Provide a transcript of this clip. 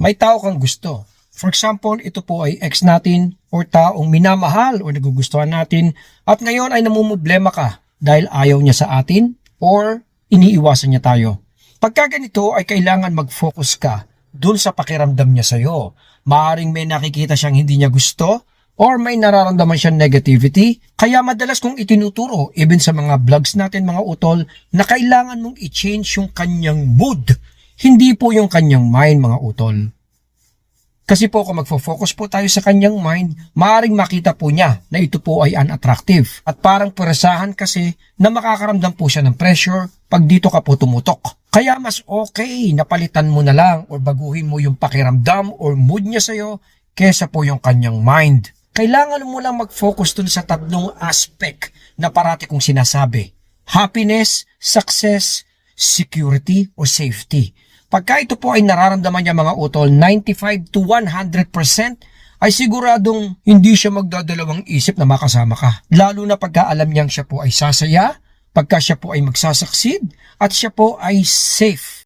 may tao kang gusto. For example, ito po ay ex natin or taong minamahal o nagugustuhan natin at ngayon ay namumblema ka dahil ayaw niya sa atin or iniiwasan niya tayo. Pagka ganito ay kailangan mag-focus ka dun sa pakiramdam niya sa'yo. Maaring may nakikita siyang hindi niya gusto or may nararamdaman siyang negativity. Kaya madalas kong itinuturo even sa mga vlogs natin mga utol na kailangan mong i-change yung kanyang mood. Hindi po yung kanyang mind mga utol. Kasi po kung magfo-focus po tayo sa kanyang mind, maaaring makita po niya na ito po ay unattractive. At parang perasahan kasi na makakaramdam po siya ng pressure pag dito ka po tumutok. Kaya mas okay na palitan mo na lang o baguhin mo yung pakiramdam or mood niya sa'yo kesa po yung kanyang mind. Kailangan mo lang mag-focus dun sa tatlong aspect na parati kong sinasabi. Happiness, success, security o safety. Pagka ito po ay nararamdaman niya mga utol, 95 to 100% ay siguradong hindi siya magdadalawang isip na makasama ka. Lalo na pagka alam niyang siya po ay sasaya, pagka siya po ay magsasucceed, at siya po ay safe.